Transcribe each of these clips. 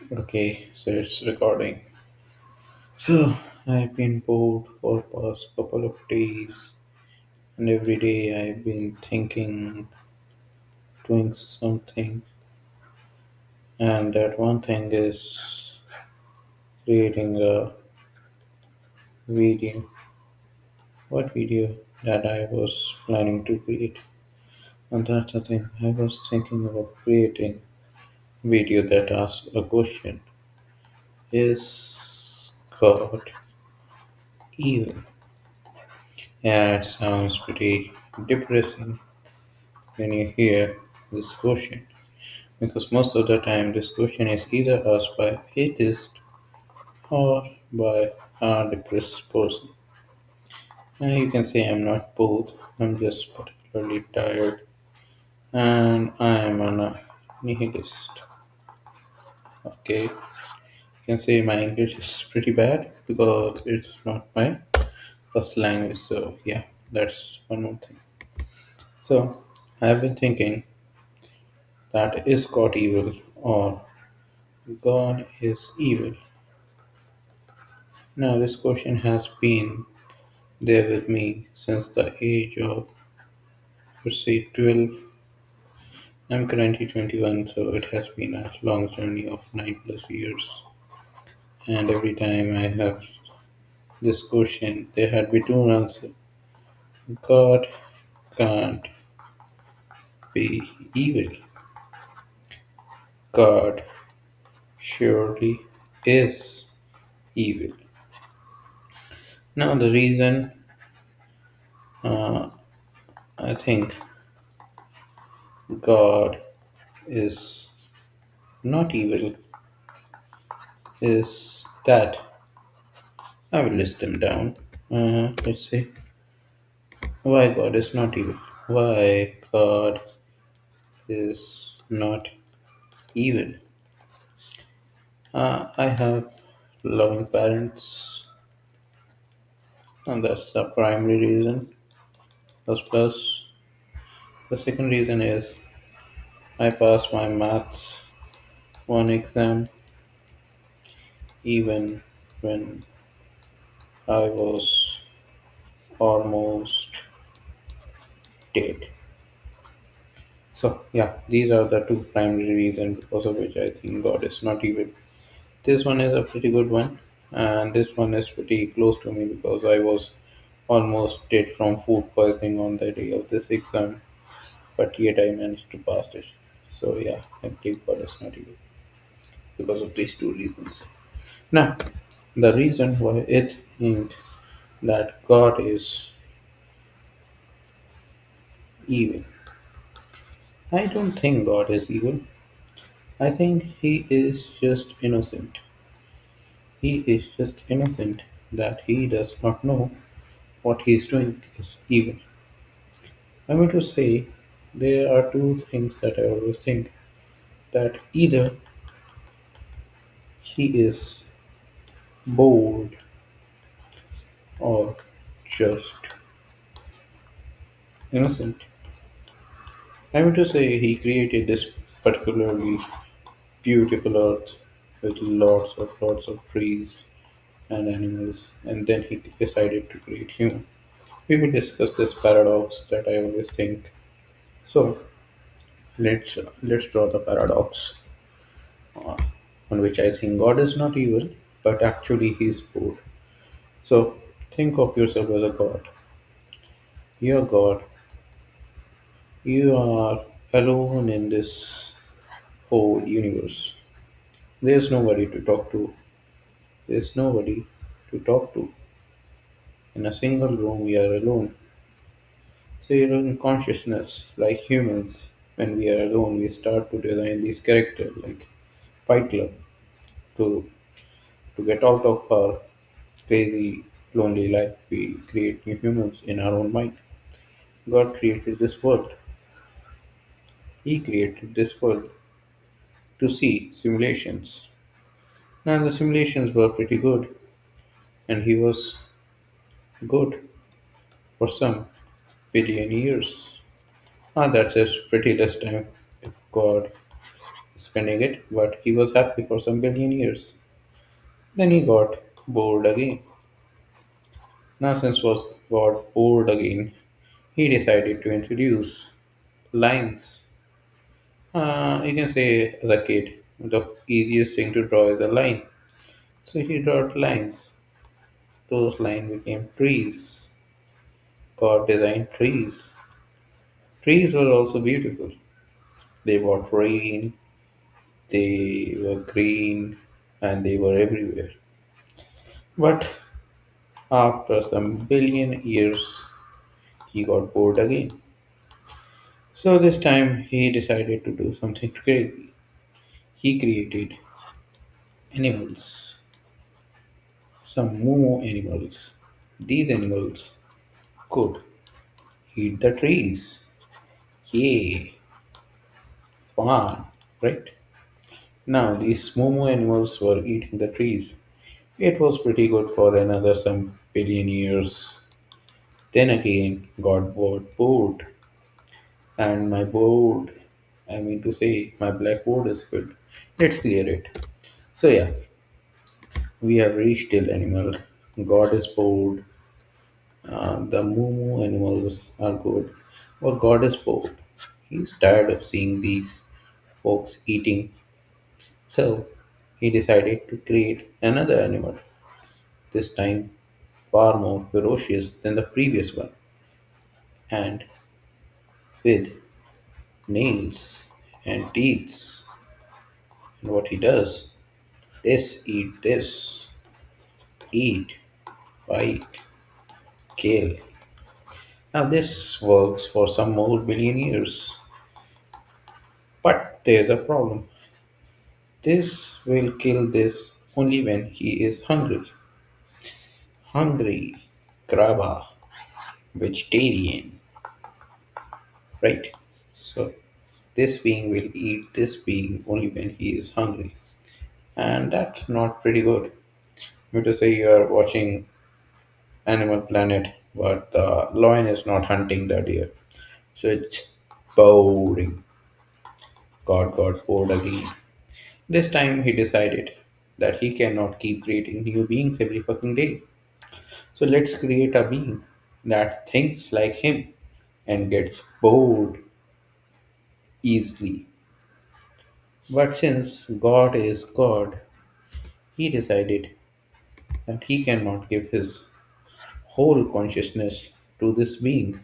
Okay, so it's recording. So I've been bored for past couple of days, and every day I've been thinking, doing something, and that one thing is creating a video. What video that I was planning to create? And that's the thing. I was thinking about creating video that asks a question: Is God evil? Yeah, it sounds pretty depressing when you hear this question. Because most of the time, this question is either asked by atheist or by a depressed person. And you can say I'm not both, I'm just particularly tired and I am a nihilist. Okay, you can say my English is pretty bad because it's not my first language, so yeah, that's one more thing. So, I've been thinking that is God evil or God is evil? Now, this question has been there with me since the age of, let's say, 12. I'm currently 21, so it has been a long journey of 9 plus years. And every time I have this question, there had been two answers. God can't be evil. God surely is evil. Now, the reason uh, I think God is not evil is that I will list them down. Let's see why God is not evil. Why God is not evil. I have loving parents, and that's the primary reason. Plus, the second reason is I passed my maths one exam even when I was almost dead. So yeah, these are the two primary reasons because of which I think God is not evil. This one is a pretty good one, and this one is pretty close to me because I was almost dead from food poisoning on the day of this exam, but yet I managed to pass it. So yeah, I believe God is not evil because of these two reasons. Now, the reason why I think that God is evil, I don't think God is evil. I think He is just innocent. He is just innocent that He does not know what He is doing is evil. I mean to say, there are two things that I always think that either he is bored or just innocent. I mean to say, he created this particularly beautiful earth with lots of trees and animals, and then he decided to create human. We will discuss this paradox that I always think. So let's draw the paradox uh, on which I think God is not evil, but actually he is bored. So think of yourself as a god. You're God. You are alone in this whole universe. There's nobody to talk to. There's nobody to talk to. In a single room, we are alone. So you're in consciousness, like humans. When we are alone, we start to design these characters, like Fight Club, to to get out of our crazy, lonely life. We create new humans in our own mind. God created this world. He created this world to see simulations. Now the simulations were pretty good, and he was good for some billion years. That's just pretty less time if God is spending it, but he was happy for some billion years. Then he got bored again. Now, since was got bored again, he decided to introduce lines. You can say as a kid, the easiest thing to draw is a line. So he drew lines. Those lines became trees. God designed trees. Trees were also beautiful. They brought rain, they were green, and they were everywhere. But after some billion years, he got bored again. So this time he decided to do something crazy. He created animals, some moo animals. These animals could eat the trees. Yay, fun, right? Now these moo animals were eating the trees. It was pretty good for another some billion years. Then again, got bored, and my board, I mean to say, my blackboard is filled. Let's clear it. So yeah, we have reached till animal. God is bored. The moo animals are good. But God is bored. He's tired of seeing these folks eating. So he decided to create another animal, this time far more ferocious than the previous one, and with nails and teeth. And what he does, this, eat, bite, kill. Now this works for some more billion years. But there's a problem. This will kill this only when he is hungry. Hungry, grabba, vegetarian, right? So this being will eat this being only when he is hungry. And that's not pretty good. I mean to say you are watching Animal Planet, but the lion is not hunting the deer. So it's boring. God got bored again. This time he decided that he cannot keep creating new beings every fucking day. So let's create a being that thinks like him and gets bored easily. But since God is God, he decided that he cannot give his whole consciousness to this being,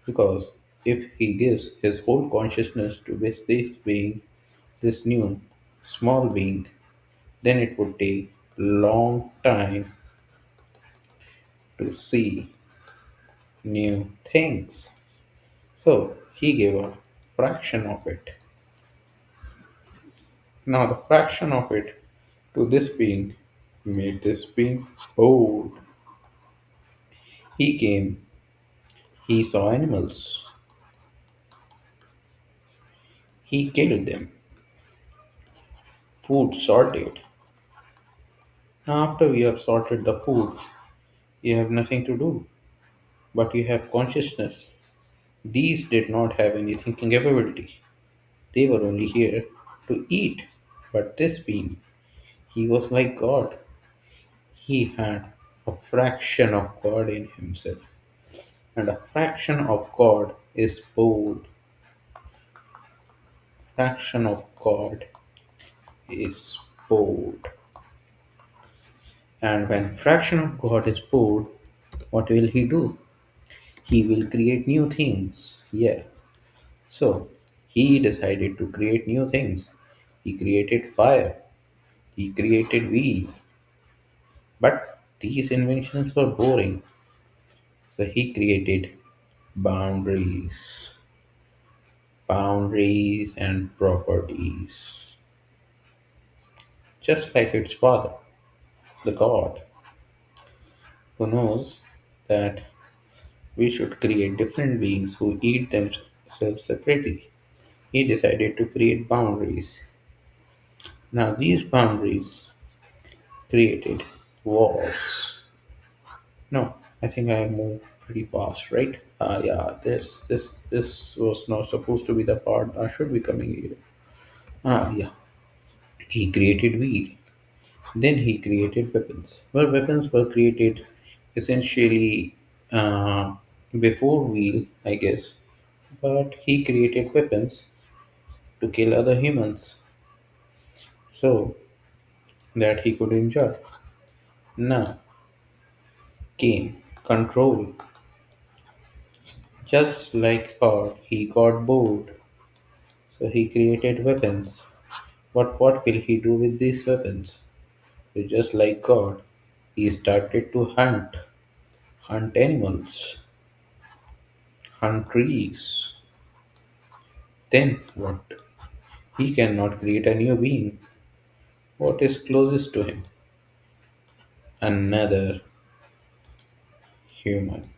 because if he gives his whole consciousness to this being, this new small being, then it would take long time to see new things. So he gave a fraction of it. Now the fraction of it to this being made this being old. He came, he saw animals, he killed them, food sorted. Now after we have sorted the food, you have nothing to do, but you have consciousness. These did not have any thinking capability. They were only here to eat. But this being, he was like God. He had a fraction of God in himself. And a fraction of God is bold. Fraction of God is bold. And when fraction of God is bold, what will he do? He will create new things. Yeah. So he decided to create new things. He created fire. He created wheel. But these inventions were boring. So he created boundaries. Boundaries and properties. Just like its father, the God, who knows that we should create different beings who eat themselves separately. He decided to create boundaries. Now these boundaries created wars. No, I think I moved pretty fast, right? Yeah, this was not supposed to be the part that should be coming here. Yeah. He created wheel. Then he created weapons. Well, weapons were created essentially before wheel, I guess. But he created weapons to kill other humans so that he could enjoy. Now came control. Just like God, he got bored. So he created weapons. But what will he do with these weapons? So just like God, he started to hunt animals, hunt trees. Then what? He cannot create a new being. What is closest to him? Another human.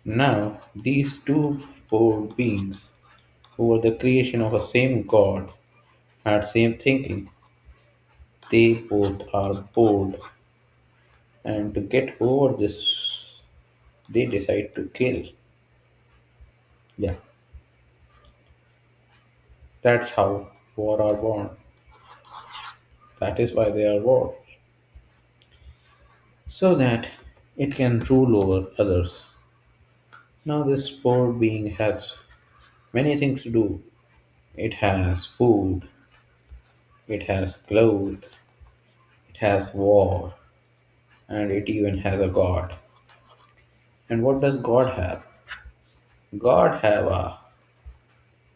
Now, these two poor beings, who were the creation of a same God, had same thinking. They both are bored, and to get over this, they decide to kill. Yeah, that's how war are born. That is why they are war, so that it can rule over others. Now, this poor being has many things to do. It has food, it has clothes, it has war, and it even has a god. And what does God have? God have a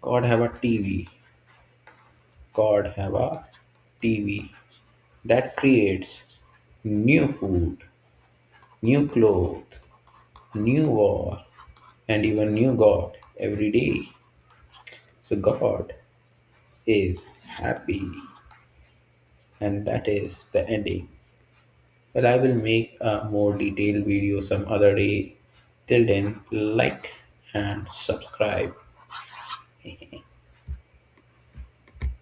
God have a TV. God have a TV that creates new food, new clothes, new war, and even new God every day. So God is happy, and that is the ending. Well, I will make a more detailed video some other day. Till then, like and subscribe.